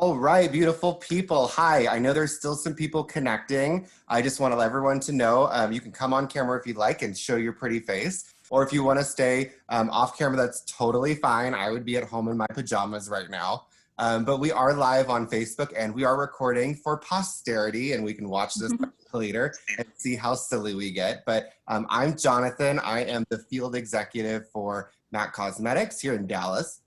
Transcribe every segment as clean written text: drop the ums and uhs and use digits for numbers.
All right, beautiful people. Hi, I know there's still some people connecting. I just want to let everyone to know you can come on camera if you'd like and show your pretty face. Or if you want to stay off camera, that's totally fine. I would be at home in my pajamas right now. But we are live on Facebook and we are recording for posterity, and we can watch this later and see how silly we get. But I'm Jonathan. I am the field executive for MAC Cosmetics here in Dallas,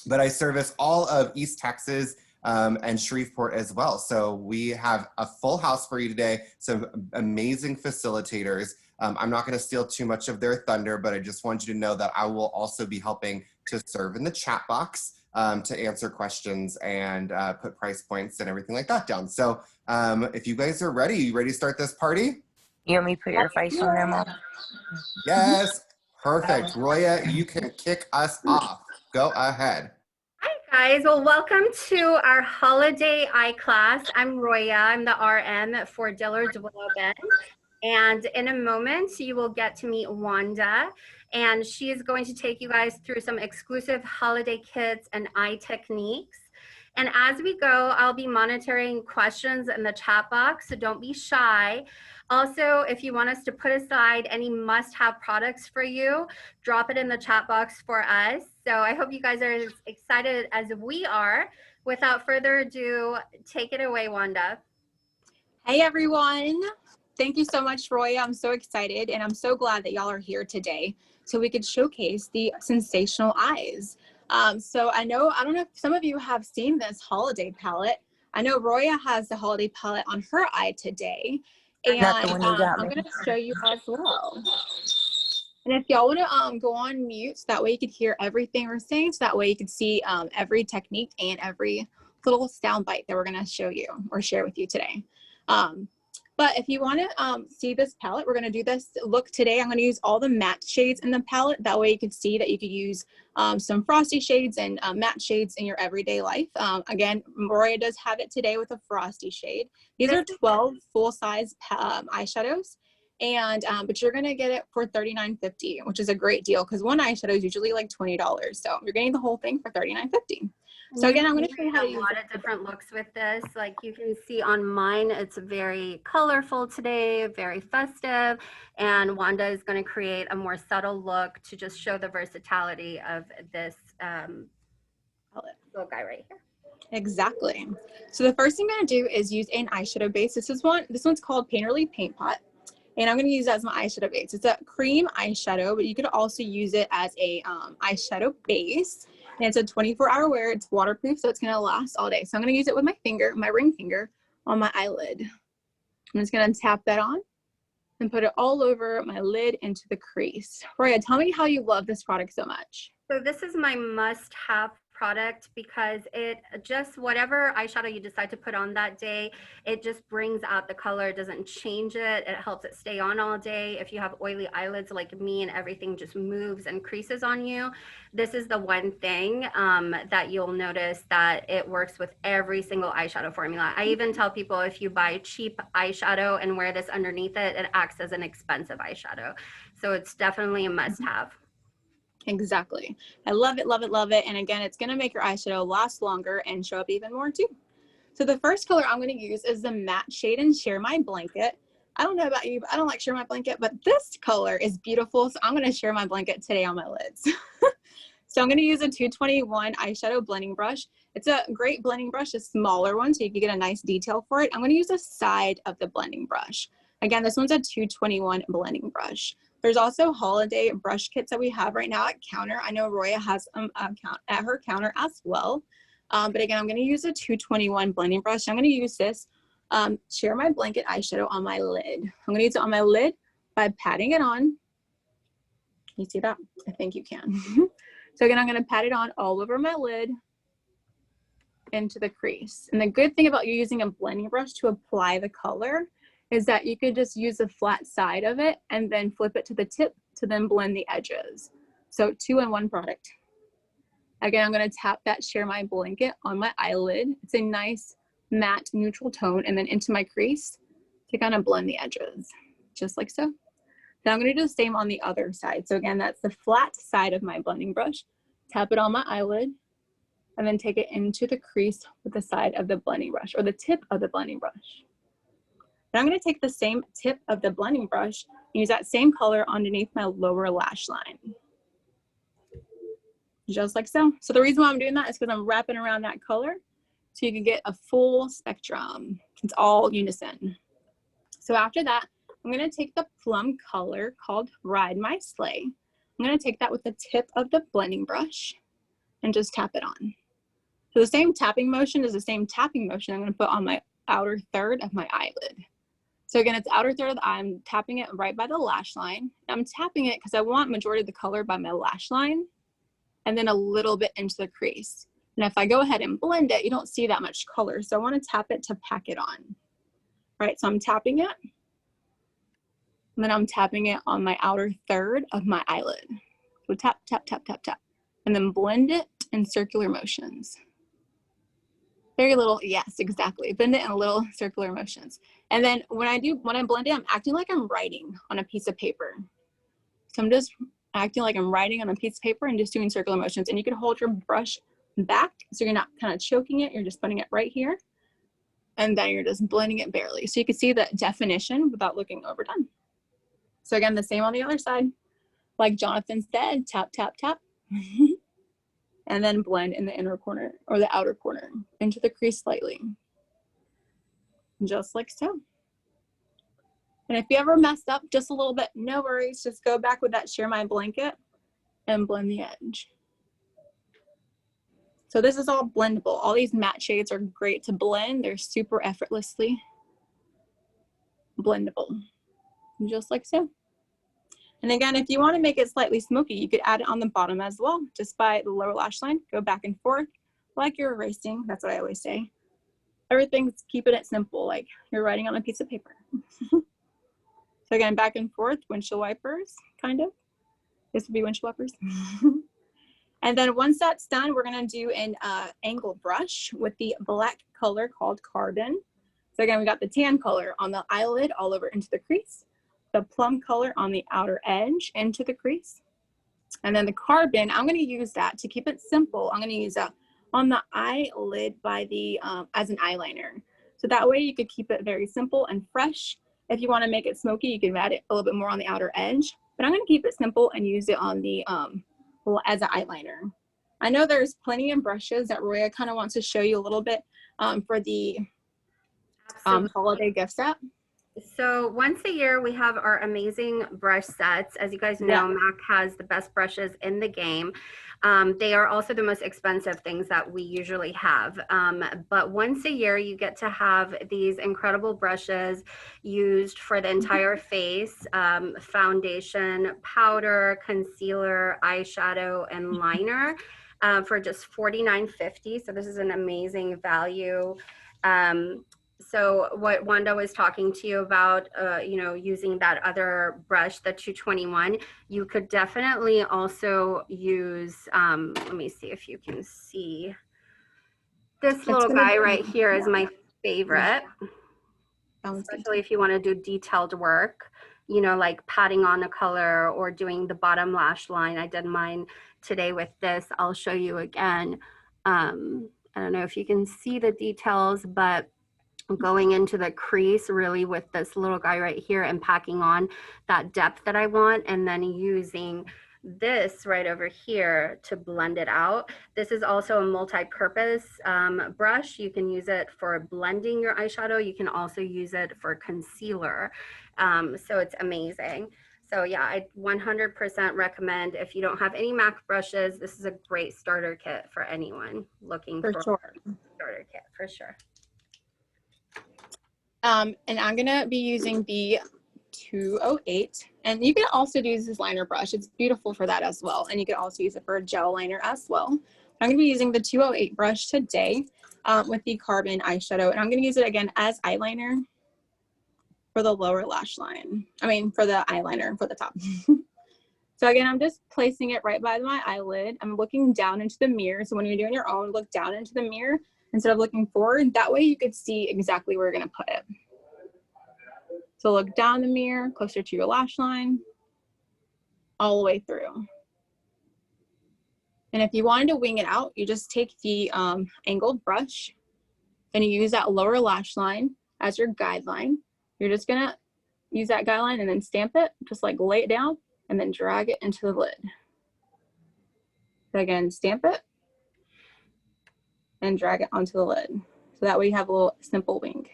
but I service all of East Texas and Shreveport as well. So we have a full house for you today, some amazing facilitators. I'm not going to steal too much of their thunder, but I just want you to know that I will also be helping to serve in the chat box to answer questions and put price points and everything like that down. So if you guys are ready, you ready to start this party? You want me to put your face on there, Mom? Yes, perfect. Roya, you can kick us off. Go ahead. Hi guys, well welcome to our holiday eye class. I'm Roya, I'm the RM for Dillard's Willowbend. And in a moment, you will get to meet Wanda, and she is going to take you guys through some exclusive holiday kits and eye techniques. And as we go, I'll be monitoring questions in the chat box, so don't be shy. Also, if you want us to put aside any must-have products for you, drop it in the chat box for us. So I hope you guys are as excited as we are. Without further ado, take it away, Wanda. Hey everyone. Thank you so much, Roy. I'm so excited and I'm so glad that y'all are here today so we could showcase the sensational eyes. So I don't know if some of you have seen this holiday palette. I know Roya has the holiday palette on her eye today, and I'm going to show you as well. And if y'all want to go on mute, so that way you could hear everything we're saying, so that way you can see every technique and every little sound bite that we're going to show you or share with you today. But if you want to see this palette, we're going to do this look today. I'm going to use all the matte shades in the palette. That way you can see that you could use some frosty shades and matte shades in your everyday life. Again, Roya does have it today with a frosty shade. These are 12 full-size eyeshadows. And but you're gonna get it for $39.50, which is a great deal because one eyeshadow is usually like $20. So you're getting the whole thing for $39.50. So again, I'm going to show you how to use a lot of different looks with this. Like you can see on mine, it's very colorful today, very festive. And Wanda is going to create a more subtle look to just show the versatility of this little guy right here. Exactly. So the first thing I'm going to do is use an eyeshadow base. This one's called Painterly Paint Pot. And I'm going to use that as my eyeshadow base. It's a cream eyeshadow, but you could also use it as a eyeshadow base. And it's a 24-hour wear. It's waterproof, so it's going to last all day. So I'm going to use it with my finger, my ring finger, on my eyelid. I'm just going to tap that on and put it all over my lid into the crease. Roya, tell me how you love this product so much. So this is my must-have product because it just, whatever eyeshadow you decide to put on that day, it just brings out the color. It doesn't change it. It helps it stay on all day. If you have oily eyelids like me and everything just moves and creases on you, this is the one thing that you'll notice that it works with every single eyeshadow formula. I even tell people if you buy cheap eyeshadow and wear this underneath it, it acts as an expensive eyeshadow. So it's definitely a must-have. Exactly. I love it, love it, love it. And again, it's going to make your eyeshadow last longer and show up even more too. So the first color I'm going to use is the matte shade in Share My Blanket. I don't know about you, but I don't like Share My Blanket, but this color is beautiful. So I'm going to share my blanket today on my lids. So I'm going to use a 221 eyeshadow blending brush. It's a great blending brush, a smaller one, so you can get a nice detail for it. I'm going to use the side of the blending brush. Again, this one's a 221 blending brush. There's also holiday brush kits that we have right now at counter. I know Roya has at her counter as well. But again, I'm going to use a 221 blending brush. I'm going to use this Share My Blanket eyeshadow on my lid. I'm going to use it on my lid by patting it on. Can you see that? I think you can. So again, I'm going to pat it on all over my lid into the crease. And the good thing about you using a blending brush to apply the color is that you could just use the flat side of it and then flip it to the tip to then blend the edges. So 2-in-1 product. Again, I'm going to tap that Share My Blanket on my eyelid. It's a nice matte neutral tone, and then into my crease to kind of blend the edges, just like so. Then I'm going to do the same on the other side. So again, that's the flat side of my blending brush. Tap it on my eyelid and then take it into the crease with the side of the blending brush or the tip of the blending brush. Then I'm going to take the same tip of the blending brush and use that same color underneath my lower lash line. Just like so. So the reason why I'm doing that is because I'm wrapping around that color so you can get a full spectrum. It's all unison. So after that, I'm going to take the plum color called Ride My Sleigh. I'm going to take that with the tip of the blending brush and just tap it on. So the same tapping motion is the same tapping motion I'm going to put on my outer third of my eyelid. So again, it's outer third of the eye. I'm tapping it right by the lash line. I'm tapping it because I want majority of the color by my lash line and then a little bit into the crease. And if I go ahead and blend it, you don't see that much color. So I want to tap it to pack it on. All right, so I'm tapping it. And then I'm tapping it on my outer third of my eyelid. So tap, tap, tap, tap, tap. And then blend it in circular motions. Very little, yes, exactly. Blend it in little circular motions. And then when I blend it, I'm acting like I'm writing on a piece of paper. So I'm just acting like I'm writing on a piece of paper and just doing circular motions. And you can hold your brush back so you're not kind of choking it. You're just putting it right here. And then you're just blending it barely. So you can see the definition without looking overdone. So again, the same on the other side. Like Jonathan said, tap, tap, tap. And then blend in the inner corner or the outer corner into the crease slightly. Just like so. And if you ever messed up just a little bit, no worries. Just go back with that Share My Blanket and blend the edge. So this is all blendable. All these matte shades are great to blend. They're super effortlessly blendable. Just like so. And again, if you want to make it slightly smoky, you could add it on the bottom as well, just by the lower lash line. Go back and forth like you're erasing. That's what I always say. Everything's keeping it simple, like you're writing on a piece of paper. So again, back and forth, windshield wipers, kind of. This would be windshield wipers. And then once that's done, we're going to do an angled brush with the black color called Carbon. So again, we got the tan color on the eyelid all over into the crease. The plum color on the outer edge into the crease. And then the Carbon, I'm going to use that to keep it simple. I'm going to use that on the eyelid by the as an eyeliner. So that way you could keep it very simple and fresh. If you want to make it smoky, you can add it a little bit more on the outer edge. But I'm going to keep it simple and use it on the as an eyeliner. I know there's plenty of brushes that Roya kind of wants to show you a little bit for the holiday gift set. So once a year, we have our amazing brush sets. As you guys know, MAC has the best brushes in the game. They are also the most expensive things that we usually have. But once a year, you get to have these incredible brushes used for the entire face, foundation, powder, concealer, eyeshadow, and liner for just $49.50. So this is an amazing value. So what Wanda was talking to you about, you know, using that other brush, the 221, you could definitely also use, let me see if you can see. This little guy right here is my favorite, especially if you want to do detailed work, you know, like patting on a color or doing the bottom lash line. I did mine today with this. I'll show you again. I don't know if you can see the details, but going into the crease really with this little guy right here and packing on that depth that I want, and then using this right over here to blend it out. This is also a multi-purpose brush. You can use it for blending your eyeshadow. You can also use it for concealer. So it's amazing. So yeah, I 100% recommend, if you don't have any MAC brushes, this is a great starter kit for anyone looking for a starter kit, for sure. And I'm gonna be using the 208, and you can also use this liner brush. It's beautiful for that as well, and you can also use it for a gel liner as well. I'm gonna be using the 208 brush today with the Carbon eyeshadow, and I'm gonna use it again as eyeliner for the lower lash line. I mean, for the eyeliner for the top. So again, I'm just placing it right by my eyelid. I'm looking down into the mirror. So when you're doing your own, look down into the mirror instead of looking forward. That way you could see exactly where you're gonna put it. So look down the mirror, closer to your lash line, all the way through. And if you wanted to wing it out, you just take the angled brush and you use that lower lash line as your guideline. You're just gonna use that guideline and then stamp it, just like lay it down and then drag it into the lid. So again, stamp it and drag it onto the lid. So that way you have a little simple wing.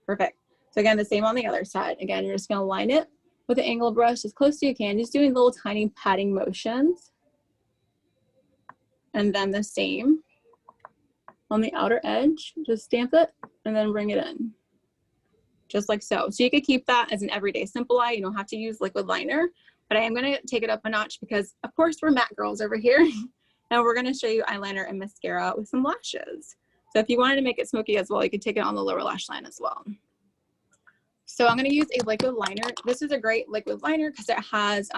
Perfect. So again, the same on the other side. Again, you're just gonna line it with the angled brush as close as you can, just doing little tiny patting motions. And then the same on the outer edge, just stamp it and then bring it in. Just like so. So you could keep that as an everyday simple eye. You don't have to use liquid liner, but I am gonna take it up a notch because of course we're matte girls over here. And we're gonna show you eyeliner and mascara with some lashes. So if you wanted to make it smoky as well, you could take it on the lower lash line as well. So I'm gonna use a liquid liner. This is a great liquid liner because it has,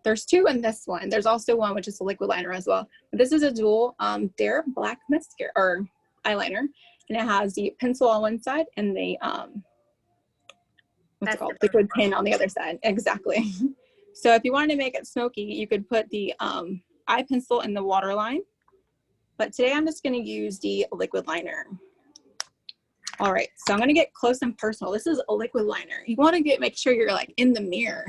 there's two in this one. There's also one which is a liquid liner as well. But this is a dual Dare Black mascara or eyeliner. And it has the pencil on one side and the, what's it called? Liquid pen on the other side, exactly. So if you wanted to make it smoky, you could put the eye pencil in the waterline. But today I'm just gonna use the liquid liner. All right, so I'm gonna get close and personal. This is a liquid liner. You wanna make sure you're like in the mirror.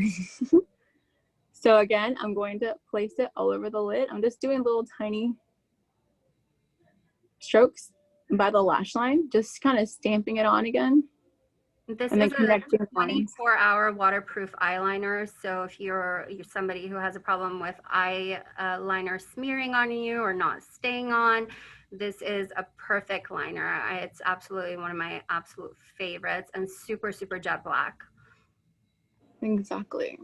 So again, I'm going to place it all over the lid. I'm just doing little tiny strokes by the lash line, just kind of stamping it on again. This and then is a connecting 24-hour waterproof eyeliner. So if you're somebody who has a problem with eyeliner smearing on you or not staying on, this is a perfect liner. It's absolutely one of my absolute favorites and super, super jet black. Exactly.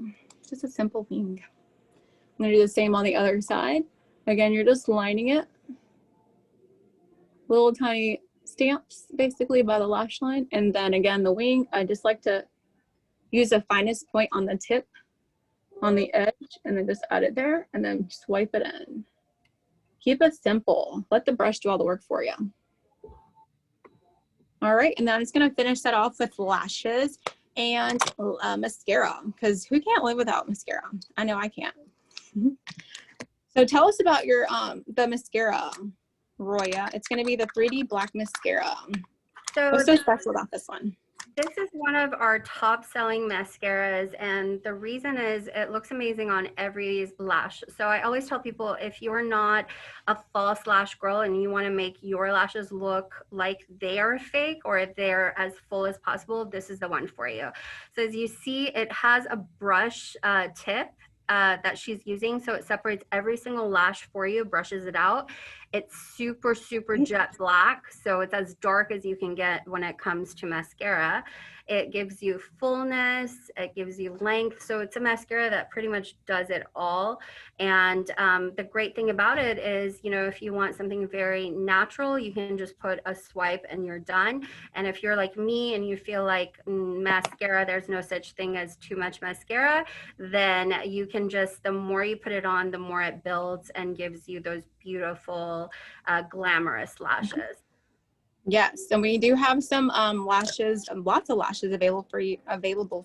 Just a simple thing. I'm gonna do the same on the other side. Again, you're just lining it. Little tiny stamps basically by the lash line. And then again, the wing, I just like to use the finest point on the tip, on the edge, and then just add it there and then swipe it in. Keep it simple. Let the brush do all the work for you. All right, and then I'm just gonna finish that off with lashes and mascara, because who can't live without mascara? I know I can't. So tell us about your the mascara, Roya. It's gonna be the 3D Black Mascara. So what's so special about this one? This is one of our top selling mascaras, and the reason is it looks amazing on every lash. So I always tell people, if you're not a false lash girl and you want to make your lashes look like they are fake or if they're as full as possible, this is the one for you. So as you see, it has a brush tip that she's using, so it separates every single lash for you, brushes it out. It's super, super jet black, so it's as dark as you can get when it comes to mascara. It gives you fullness, it gives you length, so it's a mascara that pretty much does it all. And the great thing about it is, you know, if you want something very natural, you can just put a swipe and you're done. And if you're like me and you feel like mascara, there's no such thing as too much mascara, then you can just, the more you put it on, the more it builds and gives you those beautiful, glamorous lashes. Yes, and we do have some lashes, lots of lashes available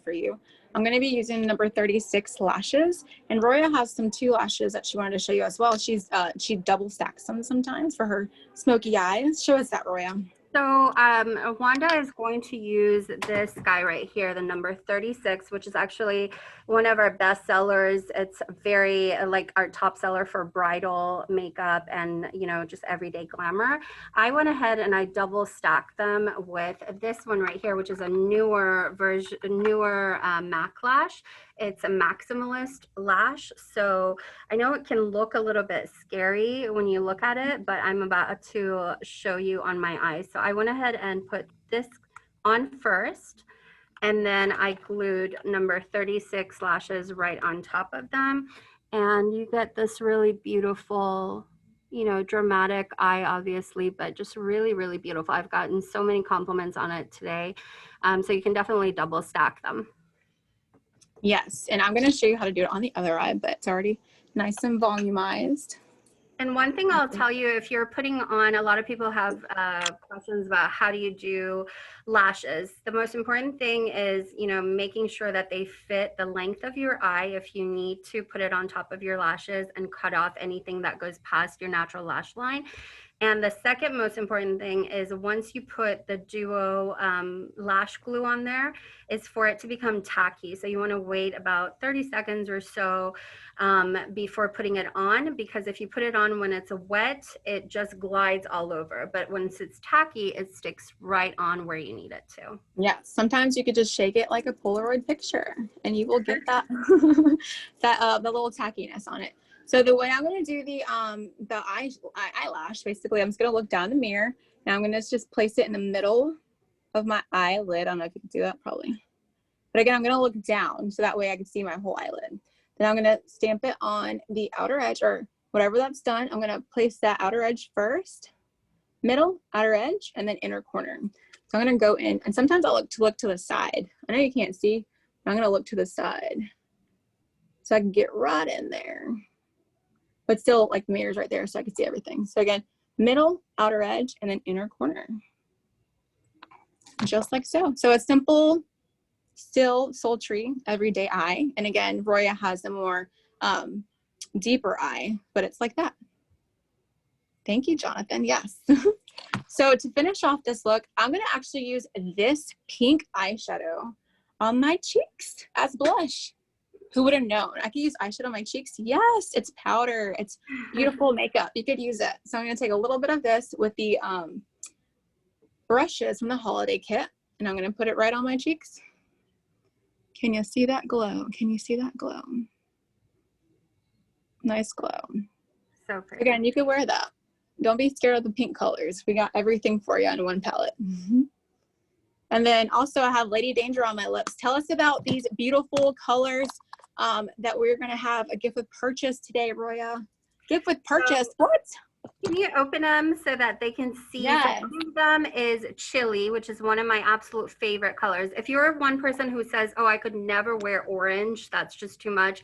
for you. I'm going to be using number 36 lashes, and Roya has some 2 lashes that she wanted to show you as well. She double stacks them sometimes for her smoky eyes. Show us that, Roya. So Wanda is going to use this guy right here, the number 36, which is actually one of our best sellers. It's very like our top seller for bridal makeup and, you know, just everyday glamour. I went ahead and I double stacked them with this one right here, which is a newer version, MAC lash. It's a maximalist lash. So I know it can look a little bit scary when you look at it, but I'm about to show you on my eyes. So I went ahead and put this on first, and then I glued number 36 lashes right on top of them. And you get this really beautiful, you know, dramatic eye, obviously, but just really, really beautiful. I've gotten so many compliments on it today. So you can definitely double stack them. Yes, and I'm going to show you how to do it on the other eye, but it's already nice and volumized. And one thing I'll tell you, if you're putting on, a lot of people have questions about how do you do lashes. The most important thing is, you know, making sure that they fit the length of your eye. If you need to put it on top of your lashes and cut off anything that goes past your natural lash line. And the second most important thing is once you put the duo lash glue on there, is for it to become tacky. So you want to wait about 30 seconds or so before putting it on, because if you put it on when it's wet, it just glides all over. But once it's tacky, it sticks right on where you need it to. Yeah, sometimes you could just shake it like a Polaroid picture and you will get that the little tackiness on it. So the way I'm going to do the eyelash, basically, I'm just going to look down the mirror. Now I'm going to just place it in the middle of my eyelid. I don't know if you can do that, probably. But again, I'm going to look down so that way I can see my whole eyelid. Then I'm going to stamp it on the outer edge, or whatever that's done. I'm going to place that outer edge first, middle, outer edge, and then inner corner. So I'm going to go in, and sometimes I'll look to the side. I know you can't see, but I'm going to look to the side so I can get right in there. But still, like, the mirror's right there so I can see everything. So again, middle, outer edge, and then inner corner. Just like so. So a simple, still sultry, everyday eye. And again, Roya has a more deeper eye, but it's like that. Thank you, Jonathan. Yes. So to finish off this look, I'm going to actually use this pink eyeshadow on my cheeks as blush. Who would have known? I could use eyeshadow on my cheeks. Yes, it's powder. It's beautiful makeup. You could use it. So I'm going to take a little bit of this with the brushes from the holiday kit, and I'm going to put it right on my cheeks. Can you see that glow? Can you see that glow? Nice glow. So pretty. Again, you could wear that. Don't be scared of the pink colors. We got everything for you on one palette. And then also I have Lady Danger on my lips. Tell us about these beautiful colors that we're going to have a gift with purchase today, Roya. Gift with purchase. What? Can you open them so that they can see? Yes. So one of them is chili, which is one of my absolute favorite colors. If you're one person who says, oh, I could never wear orange, that's just too much.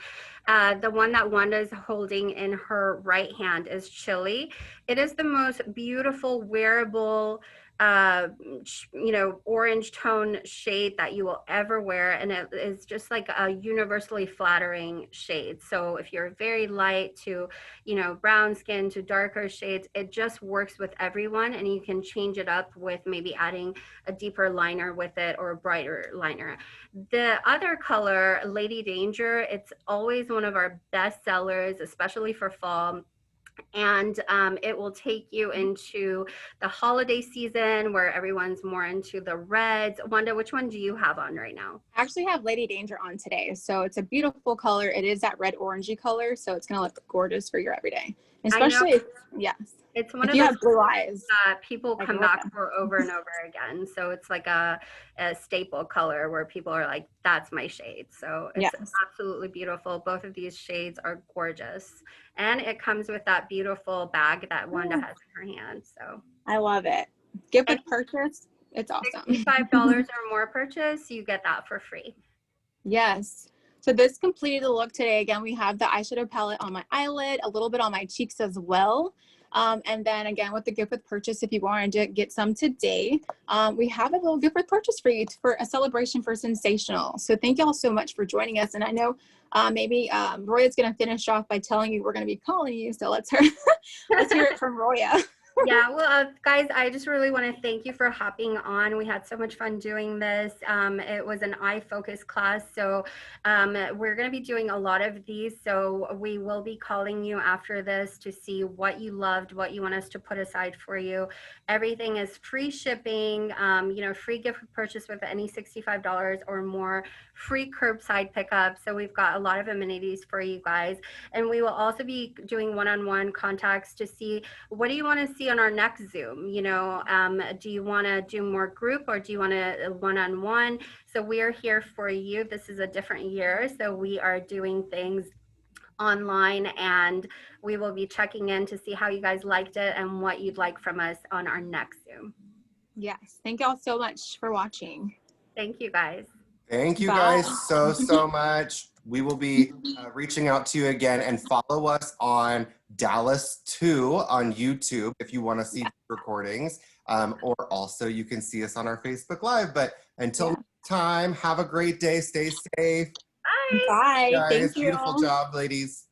The one that Wanda is holding in her right hand is chili. It is the most beautiful wearable you know, orange tone shade that you will ever wear, and it is just like a universally flattering shade. So if you're very light to, you know, brown skin to darker shades, it just works with everyone, and you can change it up with maybe adding a deeper liner with it or a brighter liner. The other color, Lady Danger, it's always one of our best sellers, especially for fall. And it will take you into the holiday season where everyone's more into the reds. Wanda, which one do you have on right now? I actually have Lady Danger on today. So it's a beautiful color. It is that red orangey color. So it's going to look gorgeous for your everyday. Especially, if, yes. It's one if of you those have blue eyes that people come back for over and over again. So it's like a staple color where people are like, that's my shade. So it's absolutely beautiful. Both of these shades are gorgeous. And it comes with that beautiful bag that Wanda has in her hand. So I love it. Gift with purchase. It's awesome. $65 or more purchase, you get that for free. Yes. So this completed the look today. Again, we have the eyeshadow palette on my eyelid, a little bit on my cheeks as well. And then again, with the gift with purchase, if you wanted to get some today, we have a little gift with purchase for you for a celebration for Sensational. So thank you all so much for joining us. And I know maybe Roya's going to finish off by telling you we're going to be calling you. So let's hear it from Roya. Yeah, well, guys, I just really want to thank you for hopping on. We had so much fun doing this. It was an eye focus class, so we're going to be doing a lot of these. So we will be calling you after this to see what you loved, what you want us to put aside for you. Everything is free shipping, you know, free gift purchase with any $65 or more, free curbside pickup. So we've got a lot of amenities for you guys. And we will also be doing one-on-one contacts to see what do you want to see on our next Zoom. You know, do you want to do more group or do you want to one-on-one? So we are here for you. This is a different year, so we are doing things online, and we will be checking in to see how you guys liked it and what you'd like from us on our next Zoom. Yes, thank you all so much for watching. Thank you guys. Thank you guys so much. we will be reaching out to you again, and follow us on Dallas 2 on YouTube if you want to see the recordings. Or also you can see us on our Facebook Live. But until next time, have a great day. Stay safe. Bye. Bye. Guys, Thank you. beautiful job, ladies.